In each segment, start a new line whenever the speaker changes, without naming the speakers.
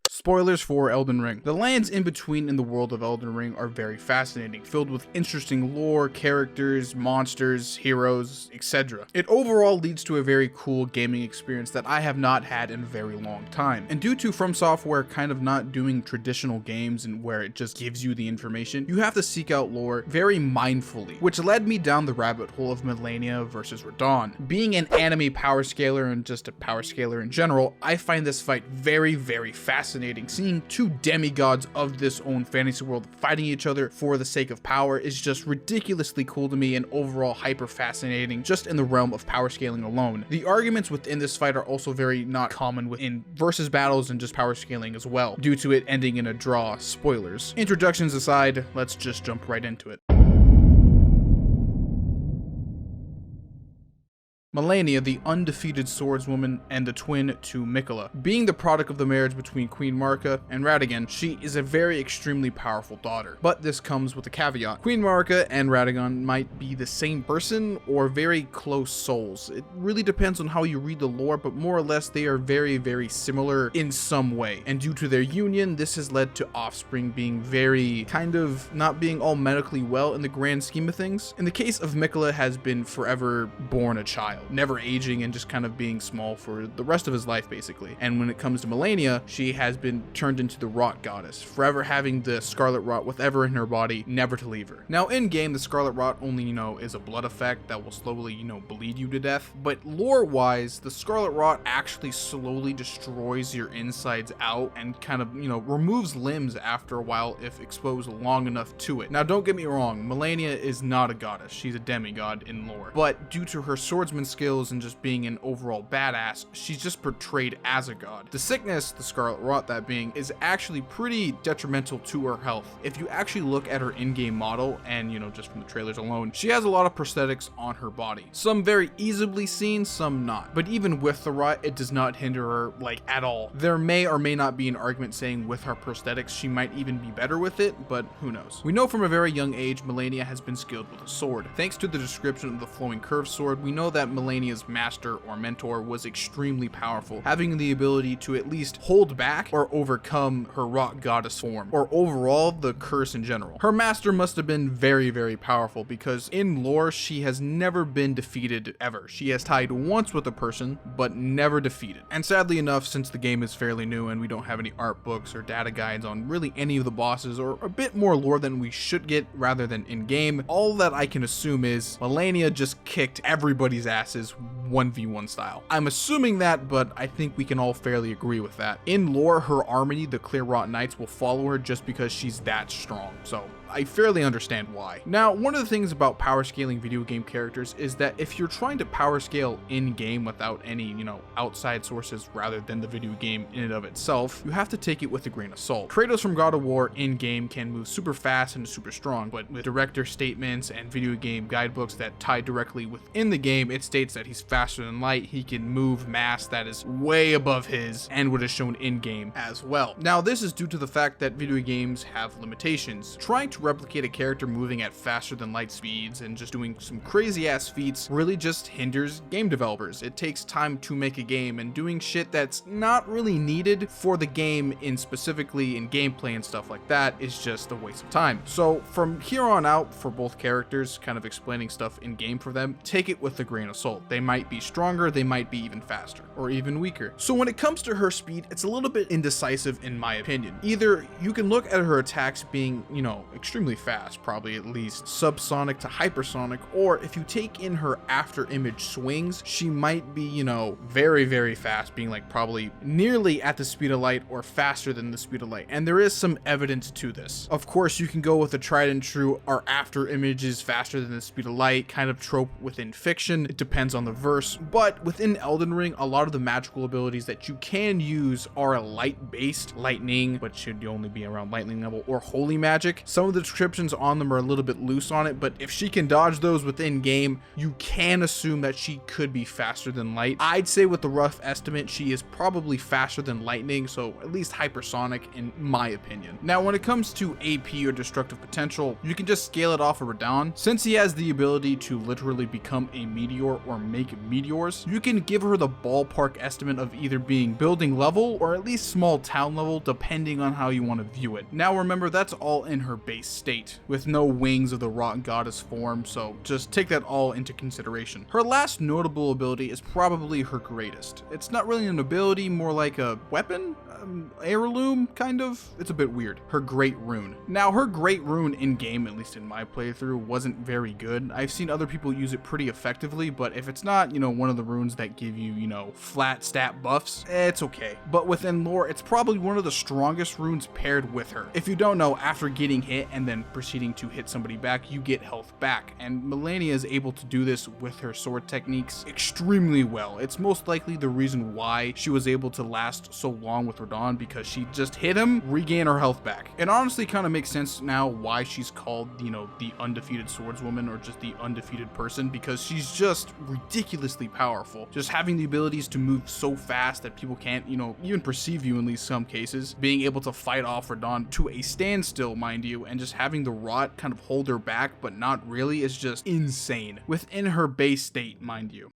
Spoilers for Elden Ring. The lands in between in the world of Elden Ring are very fascinating, filled with interesting lore, characters, monsters, heroes, etc. It overall leads to a very cool gaming experience that I have not had in a very long time. And due to From Software kind of not doing traditional games and where it just gives you the information, you have to seek out lore very mindfully, which led me down the rabbit hole of Malenia versus Radahn. Being an anime power scaler and just a power scaler in general, I find this fight very, very fascinating. Seeing two demigods of this own fantasy world fighting each other for the sake of power is just ridiculously cool to me and overall hyper fascinating just in the realm of power scaling alone. The arguments within this fight are also very not common within versus battles and just power scaling as well, due to it ending in a draw. Spoilers. Introductions aside, let's just jump right into it. Malenia, the undefeated swordswoman and the twin to Miquella. Being the product of the marriage between Queen Marika and Radahn, she is a very extremely powerful daughter. But this comes with a caveat. Queen Marika and Radahn might be the same person or very close souls. It really depends on how you read the lore, but more or less they are very, very similar in some way. And due to their union, this has led to offspring being very kind of not being all medically well in the grand scheme of things. In the case of Miquella, has been forever born a child, never aging and just kind of being small for the rest of his life basically. And when it comes to Malenia, she has been turned into the rot goddess, forever having the scarlet rot whatever in her body, never to leave her. Now in game, the scarlet rot only, is a blood effect that will slowly, bleed you to death. But lore wise, the scarlet rot actually slowly destroys your insides out and kind of, removes limbs after a while if exposed long enough to it. Now don't get me wrong, Malenia is not a goddess, she's a demigod in lore. But due to her swordsman skills and just being an overall badass, she's just portrayed as a god. The sickness, the scarlet rot that being, is actually pretty detrimental to her health. If you actually look at her in-game model and just from the trailers alone, she has a lot of prosthetics on her body. Some very easily seen, some not. But even with the rot, it does not hinder her at all. There may or may not be an argument saying with her prosthetics she might even be better with it, but who knows. We know from a very young age Malenia has been skilled with a sword. Thanks to the description of the flowing curved sword, we know that Malenia's master or mentor was extremely powerful, having the ability to at least hold back or overcome her rock goddess form, or overall the curse in general. Her master must have been very, very powerful because in lore she has never been defeated ever. She has tied once with a person, but never defeated. And sadly enough, since the game is fairly new and we don't have any art books or data guides on really any of the bosses, or a bit more lore than we should get rather than in game, all that I can assume is Malenia just kicked everybody's asses 1v1 style. I'm assuming that, but I think we can all fairly agree with that. In lore, her army, the Clear Rot Knights, will follow her just because she's that strong, so I fairly understand why. Now, one of the things about power scaling video game characters is that if you're trying to power scale in-game without any, outside sources rather than the video game in and of itself, you have to take it with a grain of salt. Kratos from God of War in-game can move super fast and super strong, but with director statements and video game guidebooks that tie directly within the game, it states that he's faster than light, he can move mass that is way above his, and what is shown in-game as well. Now, this is due to the fact that video games have limitations. Trying to replicate a character moving at faster than light speeds and just doing some crazy ass feats really just hinders game developers. It takes time to make a game, and doing shit that's not really needed for the game in specifically in gameplay and stuff like that is just a waste of time. So from here on out, for both characters, kind of explaining stuff in game for them, take it with a grain of salt. They might be stronger, they might be even faster, or even weaker. So when it comes to her speed, it's a little bit indecisive in my opinion. Either you can look at her attacks being, extremely fast, probably at least subsonic to hypersonic, or if you take in her after image swings, she might be, very, very fast, being probably nearly at the speed of light or faster than the speed of light. And there is some evidence to this. Of course, you can go with the tried and true, our after image is faster than the speed of light kind of trope within fiction. It depends on the verse, but within Elden Ring, a lot of the magical abilities that you can use are light based, lightning, but should only be around lightning level, or holy magic. Some of the descriptions on them are a little bit loose on it, but if she can dodge those within game, you can assume that she could be faster than light. I'd say with the rough estimate, she is probably faster than lightning, so at least hypersonic in my opinion. Now, when it comes to AP or destructive potential, you can just scale it off of Radahn. Since he has the ability to literally become a meteor or make meteors, you can give her the ballpark estimate of either being building level or at least small town level, depending on how you want to view it. Now remember, that's all in her base state, with no wings of the rock goddess form, so just take that all into consideration. Her last notable ability is probably her greatest. It's not really an ability, more like a weapon? Heirloom, kind of? It's a bit weird. Her Great Rune. Now, her Great Rune in game, at least in my playthrough, wasn't very good. I've seen other people use it pretty effectively, but if it's not, one of the runes that give you, flat stat buffs, it's okay. But within lore, it's probably one of the strongest runes paired with her. If you don't know, after getting hit and then proceeding to hit somebody back, you get health back, and Malenia is able to do this with her sword techniques extremely well. It's most likely the reason why she was able to last so long with Radahn, because she just hit him, regain her health back. It honestly kind of makes sense now why she's called, the undefeated swordswoman, or just the undefeated person, because she's just ridiculously powerful. Just having the abilities to move so fast that people can't, even perceive you in these some cases, being able to fight off Radahn to a standstill, mind you, and just having the rot kind of hold her back, but not really, is just insane. Within her base state, mind you.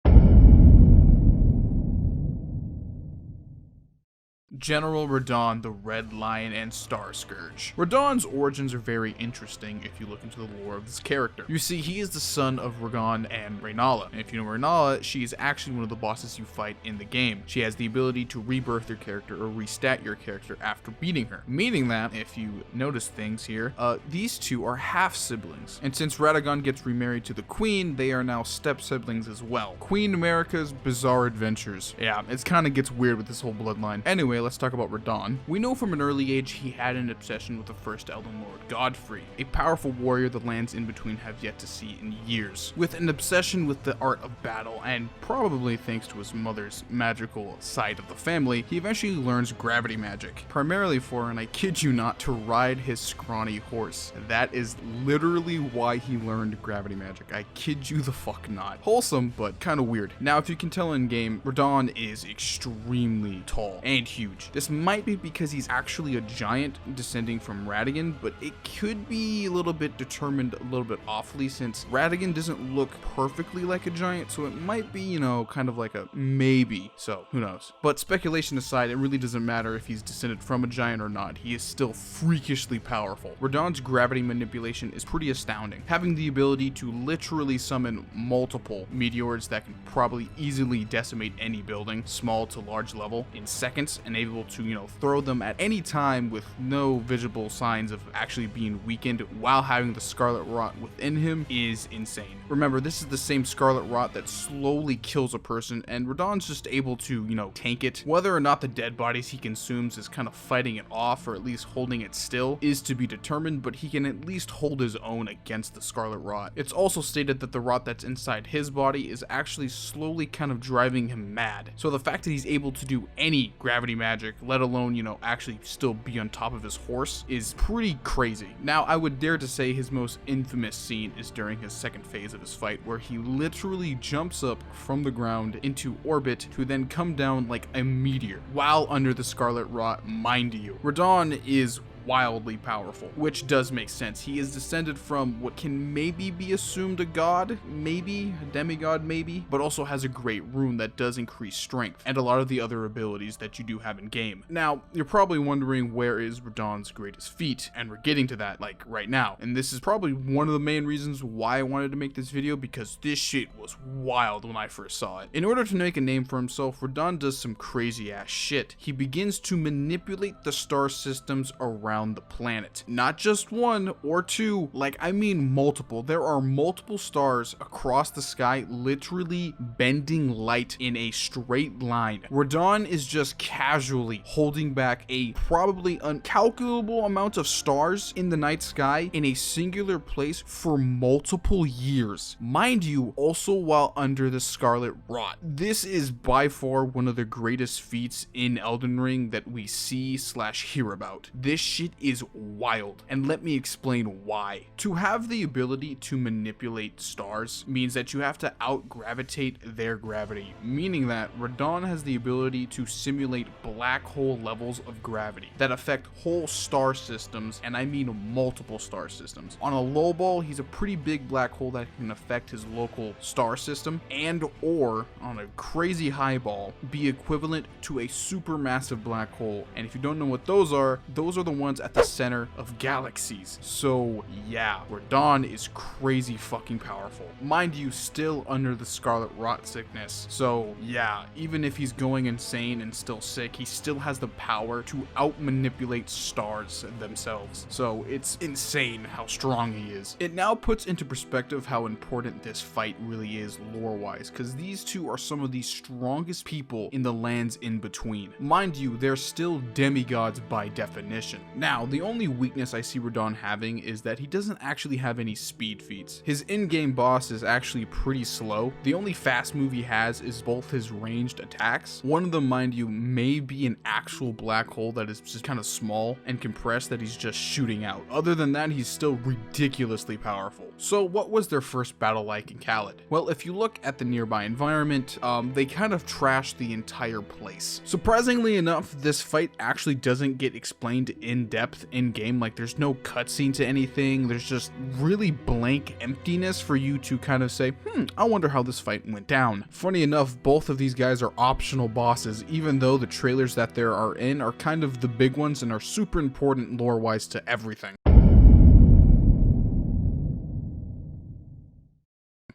General Radahn, the Red Lion, and Star Scourge. Radahn's origins are very interesting if you look into the lore of this character. You see, he is the son of Radahn and Rhaenala, and if you know Rhaenala, she is actually one of the bosses you fight in the game. She has the ability to rebirth your character or restat your character after beating her, meaning that, if you notice things here, these two are half-siblings, and since Radahn gets remarried to the Queen, they are now step-siblings as well. Queen America's bizarre adventures. Yeah, it kind of gets weird with this whole bloodline. Anyway, let's talk about Radahn. We know from an early age he had an obsession with the first Elden Lord, Godfrey, a powerful warrior the lands in between have yet to see in years. With an obsession with the art of battle, and probably thanks to his mother's magical side of the family, he eventually learns gravity magic, primarily for, and I kid you not, to ride his scrawny horse. That is literally why he learned gravity magic. I kid you the fuck not. Wholesome, but kind of weird. Now, if you can tell in game, Radahn is extremely tall and huge. This might be because he's actually a giant descending from Radahn, but it could be a little bit determined a little bit awfully, since Radahn doesn't look perfectly like a giant, so it might be, kind of like a maybe, so who knows. But speculation aside, it really doesn't matter if he's descended from a giant or not, he is still freakishly powerful. Radahn's gravity manipulation is pretty astounding, having the ability to literally summon multiple meteors that can probably easily decimate any building, small to large level, in seconds, and able to, throw them at any time with no visible signs of actually being weakened while having the Scarlet Rot within him is insane. Remember, this is the same Scarlet Rot that slowly kills a person, and Radahn's just able to, tank it. Whether or not the dead bodies he consumes is kind of fighting it off, or at least holding it still, is to be determined, but he can at least hold his own against the Scarlet Rot. It's also stated that the rot that's inside his body is actually slowly kind of driving him mad. So the fact that he's able to do any gravity magic, let alone, actually still be on top of his horse, is pretty crazy. Now, I would dare to say his most infamous scene is during his second phase of his fight, where he literally jumps up from the ground into orbit to then come down like a meteor while under the Scarlet Rot, mind you. Radahn is wildly powerful, which does make sense. He is descended from what can maybe be assumed a god, maybe a demigod, maybe, but also has a great rune that does increase strength and a lot of the other abilities that you do have in game. Now, you're probably wondering, where is Radahn's greatest feat, and we're getting to that like right now, and this is probably one of the main reasons why I wanted to make this video, because this shit was wild when I first saw it. In order to make a name for himself, Radahn does some crazy ass shit. He begins to manipulate the star systems around the planet. Not just one or two, I mean multiple. There are multiple stars across the sky literally bending light in a straight line. Radahn is just casually holding back a probably incalculable amount of stars in the night sky in a singular place for multiple years. Mind you, also while under the Scarlet Rot. This is by far one of the greatest feats in Elden Ring that we see / hear about. This shit shit is wild, and let me explain why. To have the ability to manipulate stars means that you have to out-gravitate their gravity, meaning that Radahn has the ability to simulate black hole levels of gravity that affect whole star systems, and I mean multiple star systems. On a low ball, he's a pretty big black hole that can affect his local star system, and or on a crazy high ball, be equivalent to a supermassive black hole. And if you don't know what those are the ones at the center of galaxies. So yeah, Radahn is crazy fucking powerful. Mind you, still under the scarlet rot sickness. So yeah, even if he's going insane and still sick, he still has the power to out-manipulate stars themselves. So it's insane how strong he is. It now puts into perspective how important this fight really is lore-wise, because these two are some of the strongest people in the lands in between. Mind you, they're still demigods by definition. Now, the only weakness I see Radahn having is that he doesn't actually have any speed feats. His in-game boss is actually pretty slow. The only fast move he has is both his ranged attacks. One of them, mind you, may be an actual black hole that is just kind of small and compressed that he's just shooting out. Other than that, he's still ridiculously powerful. So what was their first battle like in Khaled? Well, if you look at the nearby environment, they kind of trashed the entire place. Surprisingly enough, this fight actually doesn't get explained in depth in game. Like, there's no cutscene to anything. There's just really blank emptiness for you to kind of say, I wonder how this fight went down. Funny enough, both of these guys are optional bosses, even though the trailers that there are in are kind of the big ones and are super important lore-wise to everything.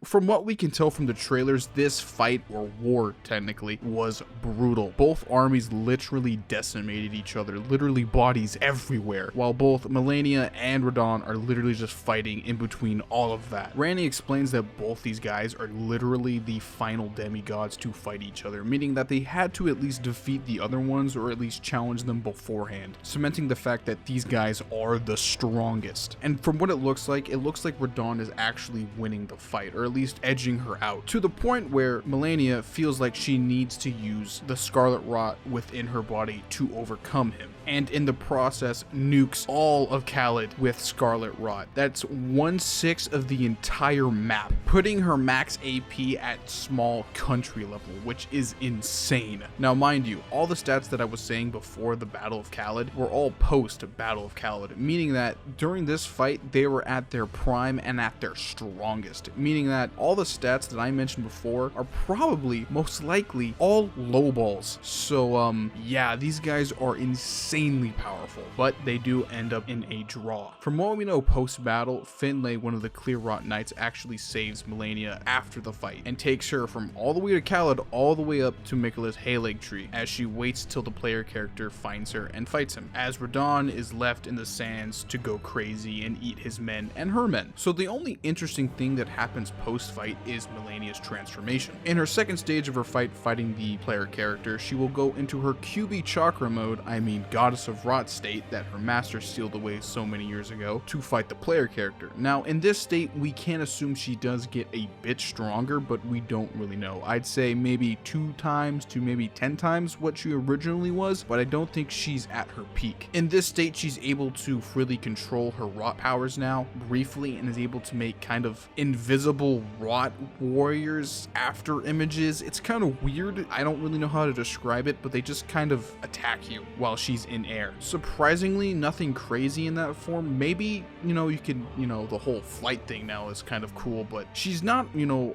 From what we can tell from the trailers, this fight, or war technically, was brutal. Both armies literally decimated each other, literally bodies everywhere, while both Malenia and Radahn are literally just fighting in between all of that. Randy explains that both these guys are literally the final demigods to fight each other, meaning that they had to at least defeat the other ones or at least challenge them beforehand, cementing the fact that these guys are the strongest. And from what it looks like Radahn is actually winning the fight, or at least edging her out, to the point where Malenia feels like she needs to use the scarlet rot within her body to overcome him, and in the process nukes all of Khaled with scarlet rot. That's 1/6 of the entire map, putting her max AP at small country level, which is insane. Now mind you, all the stats that I was saying before the Battle of Khaled were all post Battle of Khaled, meaning that during this fight they were at their prime and at their strongest, meaning that all the stats that I mentioned before are probably most likely all low balls. So yeah, these guys are insanely powerful, but they do end up in a draw. From what we know post battle, Finlay, one of the Clear Rot Knights, actually saves Malenia after the fight and takes her from all the way to Khaled all the way up to Mikola's Hayleg tree, as she waits till the player character finds her and fights him, as Radahn is left in the sands to go crazy and eat his men and her men. So the only interesting thing that happens post fight is Malenia's transformation. In her second stage of her fight fighting the player character, she will go into her QB chakra mode, I mean Goddess of Rot state, that her master sealed away so many years ago, to fight the player character. Now in this state we can assume she does get a bit stronger, but we don't really know. I'd say maybe 2 times to maybe 10 times what she originally was, but I don't think she's at her peak. In this state she's able to freely control her rot powers now, briefly, and is able to make kind of invisible rot warriors after images. It's kind of weird. I don't really know how to describe it, but they just kind of attack you while she's in air. Surprisingly, nothing crazy in that form. Maybe, you could, the whole flight thing now is kind of cool, but she's not,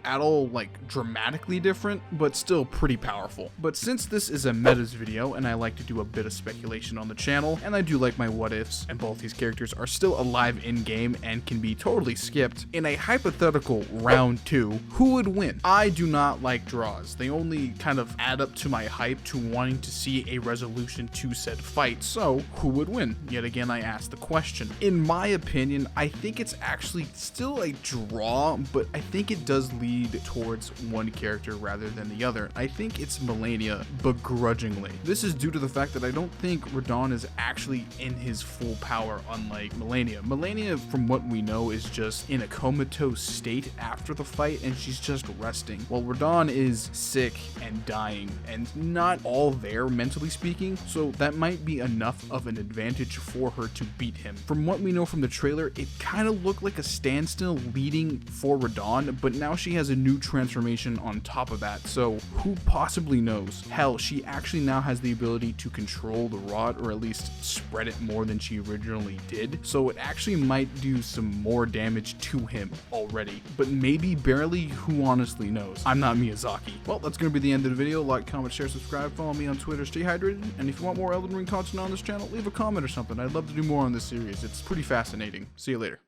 at all like dramatically different, but still pretty powerful. But since this is a metas video and I like to do a bit of speculation on the channel, and I do like my what ifs, and both these characters are still alive in game and can be totally skipped, in a hypothetical round 2, who would win? I do not like draws. They only kind of add up to my hype to wanting to see a resolution to said fight. So who would win? Yet again, I ask the question. In my opinion, I think it's actually still a draw, but I think it does lead towards one character rather than the other. I think it's Malenia, begrudgingly. This is due to the fact that I don't think Radahn is actually in his full power, unlike Malenia. Malenia, from what we know, is just in a comatose state after after the fight and she's just resting, while Radahn is sick and dying and not all there mentally speaking, so that might be enough of an advantage for her to beat him. From what we know from the trailer, it kind of looked like a standstill leading for Radahn, but now she has a new transformation on top of that, so who possibly knows? Hell, she actually now has the ability to control the rod, or at least spread it more than she originally did, so it actually might do some more damage to him already, but maybe barely, who honestly knows? I'm not Miyazaki. Well, that's going to be the end of the video. Like, comment, share, subscribe, follow me on Twitter, stay hydrated, and if you want more Elden Ring content on this channel, leave a comment or something. I'd love to do more on this series. It's pretty fascinating. See you later.